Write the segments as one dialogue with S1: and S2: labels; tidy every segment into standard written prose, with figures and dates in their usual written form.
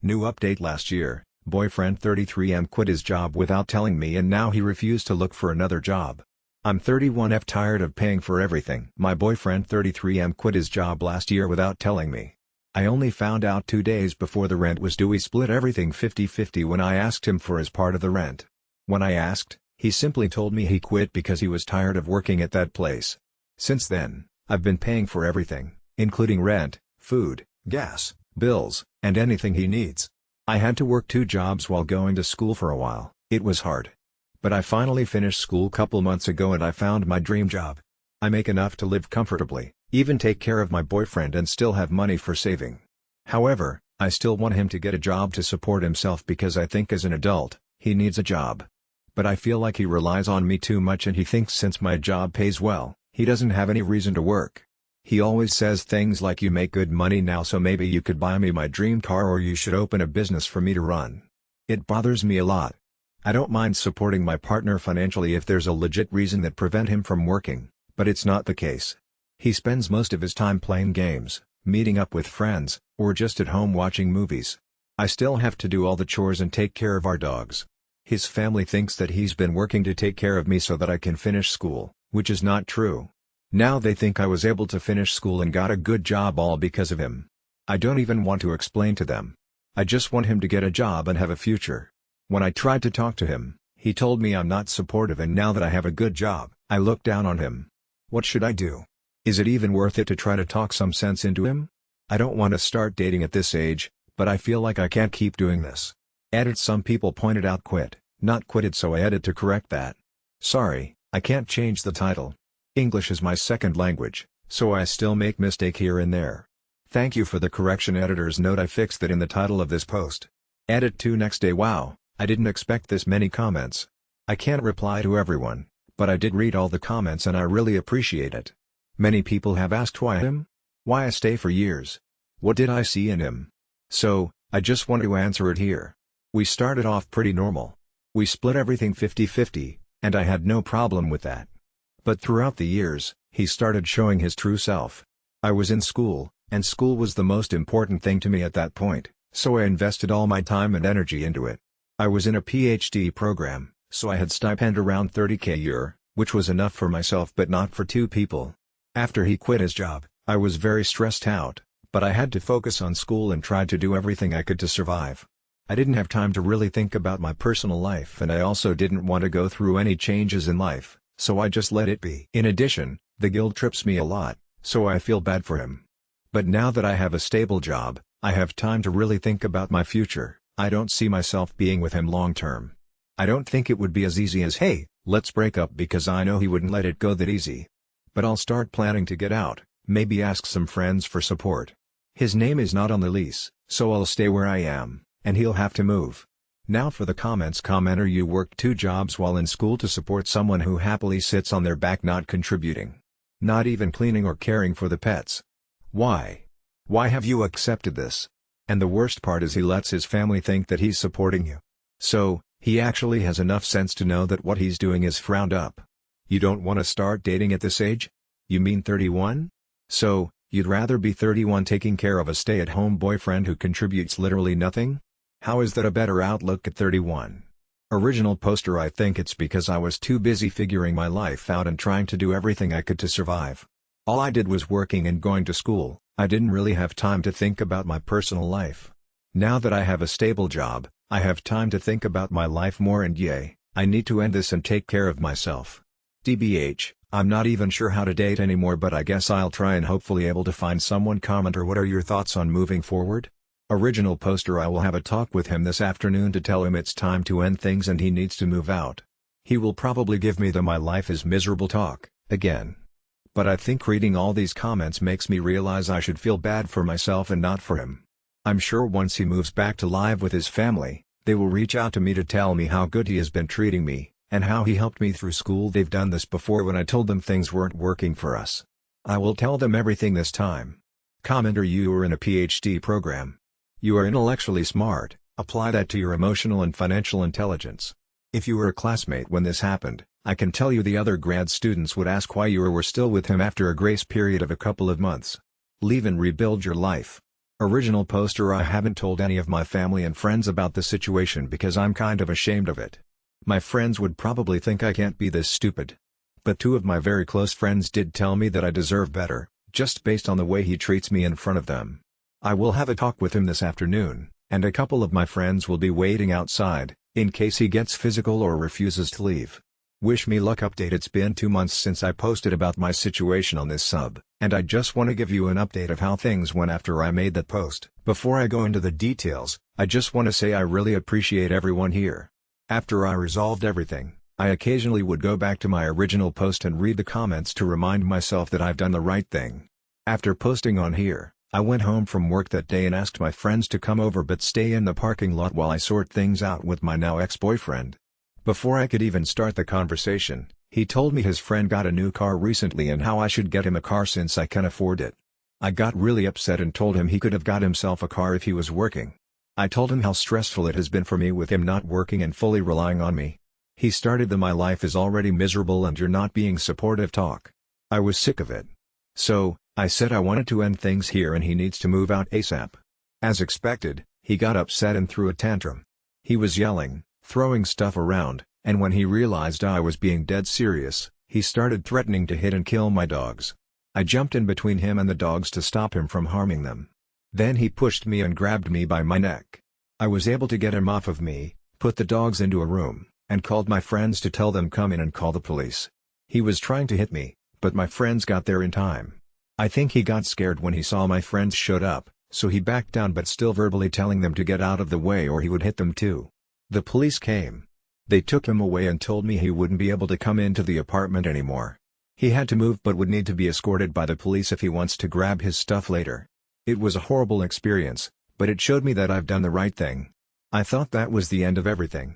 S1: New update last year, boyfriend 33M quit his job without telling me and now he refused to look for another job. I'm 31F tired of paying for everything. My boyfriend 33M quit his job last year without telling me. I only found out 2 days before the rent was due. We split everything 50-50 when I asked him for his part of the rent. When I asked, he simply told me he quit because he was tired of working at that place. Since then, I've been paying for everything, including rent, food, gas, bills, and anything he needs. I had to work 2 jobs while going to school for a while. It was hard. But I finally finished school couple months ago and I found my dream job. I make enough to live comfortably, even take care of my boyfriend and still have money for saving. However, I still want him to get a job to support himself because I think as an adult, he needs a job. But I feel like he relies on me too much and he thinks since my job pays well, he doesn't have any reason to work. He always says things like you make good money now so maybe you could buy me my dream car or you should open a business for me to run. It bothers me a lot. I don't mind supporting my partner financially if there's a legit reason that prevent him from working, but it's not the case. He spends most of his time playing games, meeting up with friends, or just at home watching movies. I still have to do all the chores and take care of our dogs. His family thinks that he's been working to take care of me so that I can finish school, which is not true. Now they think I was able to finish school and got a good job all because of him. I don't even want to explain to them. I just want him to get a job and have a future. When I tried to talk to him, he told me I'm not supportive and now that I have a good job, I look down on him. What should I do? Is it even worth it to try to talk some sense into him? I don't want to start dating at this age, but I feel like I can't keep doing this. Edit. Some people pointed out quit, not quitted, so I edit to correct that. Sorry, I can't change the title. English is my second language, so I still make mistake here and there. Thank you for the correction. Editor's note: I fixed that in the title of this post. Edit to next day. Wow, I didn't expect this many comments. I can't reply to everyone, but I did read all the comments and I really appreciate it. Many people have asked why him? Why I stay for years? What did I see in him? So, I just want to answer it here. We started off pretty normal. We split everything 50-50, and I had no problem with that. But throughout the years, he started showing his true self. I was in school, and school was the most important thing to me at that point, so I invested all my time and energy into it. I was in a PhD program, so I had stipend around $30K a year, which was enough for myself but not for 2 people. After he quit his job, I was very stressed out, but I had to focus on school and tried to do everything I could to survive. I didn't have time to really think about my personal life and I also didn't want to go through any changes in life, so I just let it be. In addition, the guilt trips me a lot, so I feel bad for him. But now that I have a stable job, I have time to really think about my future. I don't see myself being with him long term. I don't think it would be as easy as hey, let's break up, because I know he wouldn't let it go that easy. But I'll start planning to get out, maybe ask some friends for support. His name is not on the lease, so I'll stay where I am, and he'll have to move. Now for the comments. Commenter: you worked 2 jobs while in school to support someone who happily sits on their back not contributing. Not even cleaning or caring for the pets. Why? Why have you accepted this? And the worst part is he lets his family think that he's supporting you. So, he actually has enough sense to know that what he's doing is frowned up. You don't want to start dating at this age? You mean 31? So, you'd rather be 31 taking care of a stay-at-home boyfriend who contributes literally nothing? How is that a better outlook at 31? Original poster: I think it's because I was too busy figuring my life out and trying to do everything I could to survive. All I did was working and going to school. I didn't really have time to think about my personal life. Now that I have a stable job, I have time to think about my life more and yay, I need to end this and take care of myself. TBH, I'm not even sure how to date anymore, but I guess I'll try and hopefully able to find someone. Commenter: what are your thoughts on moving forward? Original poster: I will have a talk with him this afternoon to tell him it's time to end things and he needs to move out. He will probably give me the "my life is miserable" talk, again. But I think reading all these comments makes me realize I should feel bad for myself and not for him. I'm sure once he moves back to live with his family, they will reach out to me to tell me how good he has been treating me, and how he helped me through school. They've done this before when I told them things weren't working for us. I will tell them everything this time. Commenter: you are in a PhD program. You are intellectually smart, apply that to your emotional and financial intelligence. If you were a classmate when this happened, I can tell you the other grad students would ask why you were still with him after a grace period of a couple of months. Leave and rebuild your life. Original poster: I haven't told any of my family and friends about the situation because I'm kind of ashamed of it. My friends would probably think I can't be this stupid. But two of my very close friends did tell me that I deserve better, just based on the way he treats me in front of them. I will have a talk with him this afternoon, and a couple of my friends will be waiting outside, in case he gets physical or refuses to leave. Wish me luck. Update: It's been 2 months since I posted about my situation on this sub, and I just want to give you an update of how things went after I made that post. Before I go into the details, I just want to say I really appreciate everyone here. After I resolved everything, I occasionally would go back to my original post and read the comments to remind myself that I've done the right thing. After posting on here, I went home from work that day and asked my friends to come over but stay in the parking lot while I sort things out with my now ex-boyfriend. Before I could even start the conversation, he told me his friend got a new car recently and how I should get him a car since I can afford it. I got really upset and told him he could have got himself a car if he was working. I told him how stressful it has been for me with him not working and fully relying on me. He started the "my life is already miserable and you're not being supportive" talk. I was sick of it. So, I said I wanted to end things here and he needs to move out ASAP. As expected, he got upset and threw a tantrum. He was yelling, throwing stuff around, and when he realized I was being dead serious, he started threatening to hit and kill my dogs. I jumped in between him and the dogs to stop him from harming them. Then he pushed me and grabbed me by my neck. I was able to get him off of me, put the dogs into a room, and called my friends to tell them come in and call the police. He was trying to hit me, but my friends got there in time. I think he got scared when he saw my friends showed up, so he backed down but still verbally telling them to get out of the way or he would hit them too. The police came. They took him away and told me he wouldn't be able to come into the apartment anymore. He had to move but would need to be escorted by the police if he wants to grab his stuff later. It was a horrible experience, but it showed me that I've done the right thing. I thought that was the end of everything.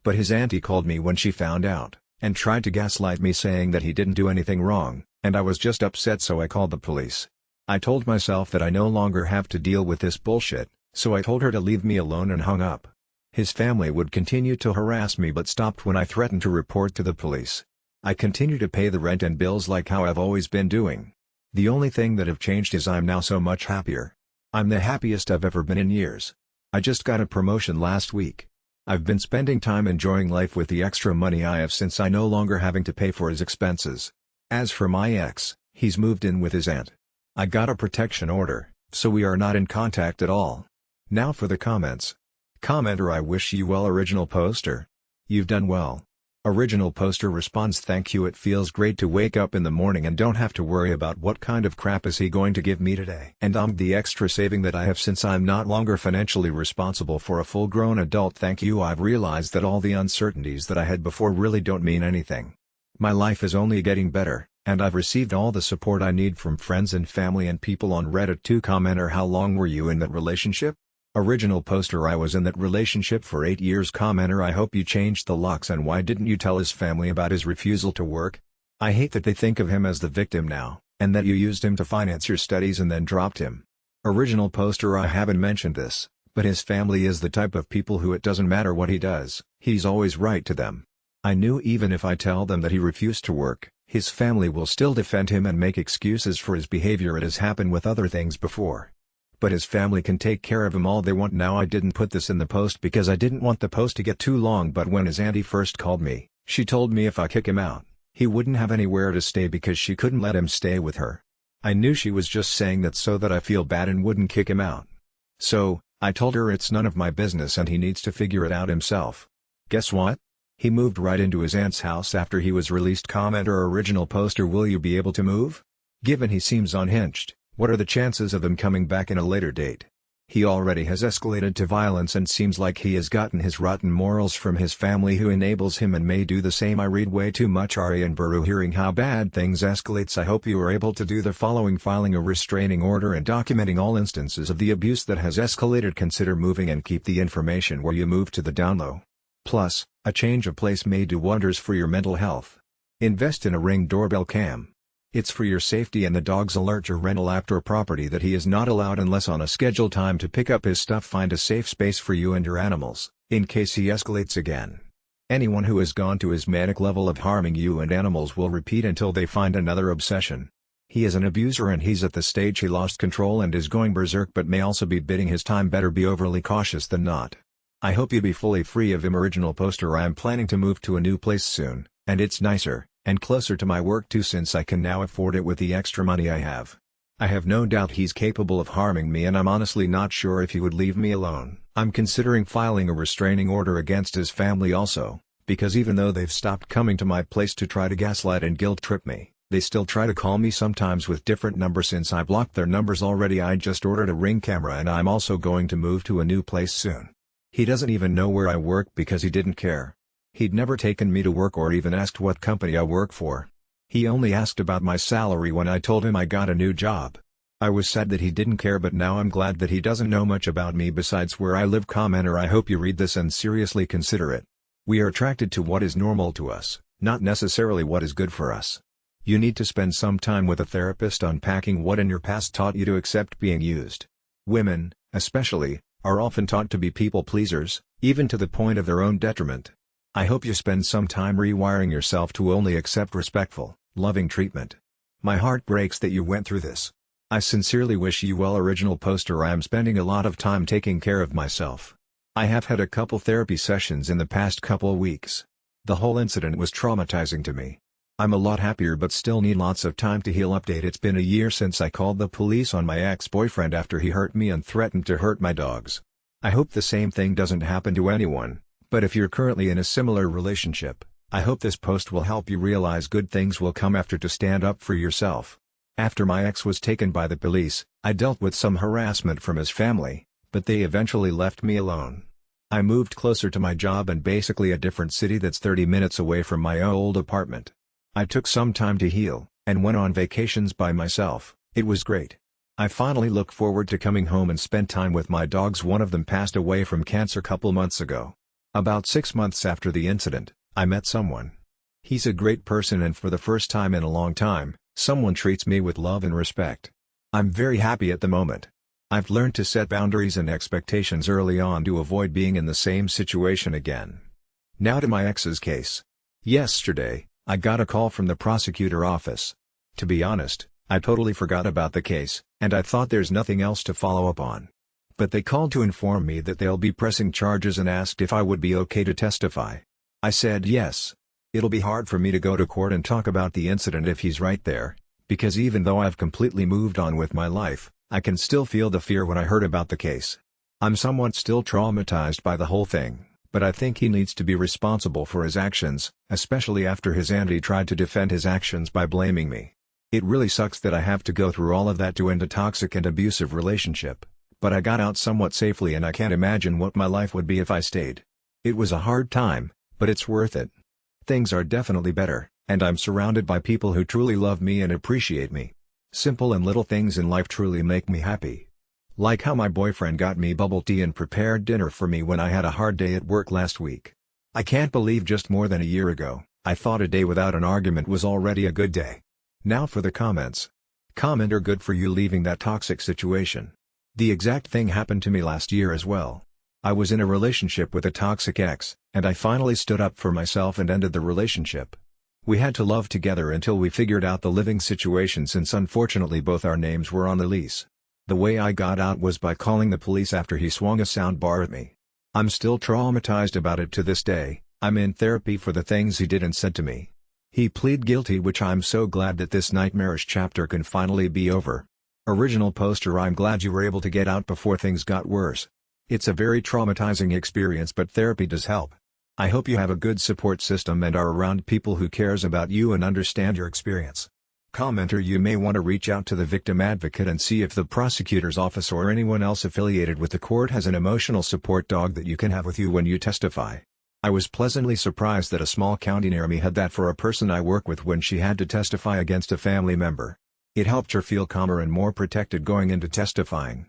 S1: But his auntie called me when she found out, and tried to gaslight me saying that he didn't do anything wrong, and I was just upset so I called the police. I told myself that I no longer have to deal with this bullshit, so I told her to leave me alone and hung up. His family would continue to harass me but stopped when I threatened to report to the police. I continue to pay the rent and bills like how I've always been doing. The only thing that have changed is I'm now so much happier. I'm the happiest I've ever been in years. I just got a promotion last week. I've been spending time enjoying life with the extra money I have since I no longer having to pay for his expenses. As for my ex, he's moved in with his aunt. I got a protection order, so we are not in contact at all. Now for the comments. Commenter: I wish you well. Original poster. You've done well. Original poster responds: thank you. It feels great to wake up in the morning and don't have to worry about what kind of crap is he going to give me today. And the extra saving that I have since I'm not longer financially responsible for a full-grown adult. Thank you. I've realized that all the uncertainties that I had before really don't mean anything. My life is only getting better, and I've received all the support I need from friends and family and people on Reddit too. Commenter: how long were you in that relationship? Original poster: I was in that relationship for 8 years. Commenter: I hope you changed the locks. And why didn't you tell his family about his refusal to work? I hate that they think of him as the victim now, and that you used him to finance your studies and then dropped him. Original poster: I haven't mentioned this, but his family is the type of people who it doesn't matter what he does, he's always right to them. I knew even if I tell them that he refused to work, his family will still defend him and make excuses for his behavior. It has happened with other things before. But his family can take care of him all they want now. I didn't put this in the post because I didn't want the post to get too long, but when his auntie first called me, she told me if I kick him out, he wouldn't have anywhere to stay because she couldn't let him stay with her. I knew she was just saying that so that I feel bad and wouldn't kick him out. So, I told her it's none of my business and he needs to figure it out himself. Guess what? He moved right into his aunt's house after he was released. Commenter: original poster: will you be able to move? Given he seems unhinged, what are the chances of him coming back in a later date? He already has escalated to violence and seems like he has gotten his rotten morals from his family who enables him and may do the same. I read way too much. Ari and Baru: hearing how bad things escalates, I hope you are able to do the following: filing a restraining order and documenting all instances of the abuse that has escalated. Consider moving and keep the information where you move to the down low. Plus, a change of place may do wonders for your mental health. Invest in a Ring doorbell cam. It's for your safety and the dog's alert your rental app or property that he is not allowed unless on a scheduled time to pick up his stuff. Find a safe space for you and your animals, in case he escalates again. Anyone who has gone to his manic level of harming you and animals will repeat until they find another obsession. He is an abuser and he's at the stage he lost control and is going berserk but may also be biding his time. Better be overly cautious than not. I hope you be fully free of him. Original poster. I am planning to move to a new place soon, and it's nicer, and closer to my work too since I can now afford it with the extra money I have. I have no doubt he's capable of harming me and I'm honestly not sure if he would leave me alone. I'm considering filing a restraining order against his family also, because even though they've stopped coming to my place to try to gaslight and guilt trip me, they still try to call me sometimes with different numbers since I blocked their numbers already. I just ordered a Ring camera and I'm also going to move to a new place soon. He doesn't even know where I work because he didn't care. He'd never taken me to work or even asked what company I work for. He only asked about my salary when I told him I got a new job. I was sad that he didn't care, but now I'm glad that he doesn't know much about me besides where I live. Commenter. I hope you read this and seriously consider it. We are attracted to what is normal to us, not necessarily what is good for us. You need to spend some time with a therapist unpacking what in your past taught you to accept being used. Women, especially, are often taught to be people pleasers, even to the point of their own detriment. I hope you spend some time rewiring yourself to only accept respectful, loving treatment. My heart breaks that you went through this. I sincerely wish you well. Original poster. I am spending a lot of time taking care of myself. I have had a couple therapy sessions in the past couple weeks. The whole incident was traumatizing to me. I'm a lot happier but still need lots of time to heal. Update. It's been a year since I called the police on my ex-boyfriend after he hurt me and threatened to hurt my dogs. I hope the same thing doesn't happen to anyone, but if you're currently in a similar relationship, I hope this post will help you realize good things will come after to stand up for yourself. After my ex was taken by the police, I dealt with some harassment from his family, but they eventually left me alone. I moved closer to my job and basically a different city that's 30 minutes away from my old apartment. I took some time to heal, and went on vacations by myself. It was great. I finally look forward to coming home and spend time with my dogs. One of them passed away from cancer couple months ago. About 6 months after the incident, I met someone. He's a great person and for the first time in a long time, someone treats me with love and respect. I'm very happy at the moment. I've learned to set boundaries and expectations early on to avoid being in the same situation again. Now to my ex's case. Yesterday, I got a call from the prosecutor office. To be honest, I totally forgot about the case, and I thought there's nothing else to follow up on. But they called to inform me that they'll be pressing charges and asked if I would be okay to testify. I said yes. It'll be hard for me to go to court and talk about the incident if he's right there, because even though I've completely moved on with my life, I can still feel the fear when I heard about the case. I'm somewhat still traumatized by the whole thing. But I think he needs to be responsible for his actions, especially after his auntie tried to defend his actions by blaming me. It really sucks that I have to go through all of that to end a toxic and abusive relationship, but I got out somewhat safely and I can't imagine what my life would be if I stayed. It was a hard time, but it's worth it. Things are definitely better, and I'm surrounded by people who truly love me and appreciate me. Simple and little things in life truly make me happy. Like how my boyfriend got me bubble tea and prepared dinner for me when I had a hard day at work last week. I can't believe just more than a year ago, I thought a day without an argument was already a good day. Now for the comments. Commenter. Good for you leaving that toxic situation. The exact thing happened to me last year as well. I was in a relationship with a toxic ex, and I finally stood up for myself and ended the relationship. We had to love together until we figured out the living situation since unfortunately both our names were on the lease. The way I got out was by calling the police after he swung a sound bar at me. I'm still traumatized about it to this day. I'm in therapy for the things he did and said to me. He pleaded guilty, which I'm so glad that this nightmarish chapter can finally be over. Original poster. I'm glad you were able to get out before things got worse. It's a very traumatizing experience, but therapy does help. I hope you have a good support system and are around people who cares about you and understand your experience. Commenter. You may want to reach out to the victim advocate and see if the prosecutor's office or anyone else affiliated with the court has an emotional support dog that you can have with you when you testify. I was pleasantly surprised that a small county near me had that for a person I work with when she had to testify against a family member. It helped her feel calmer and more protected going into testifying.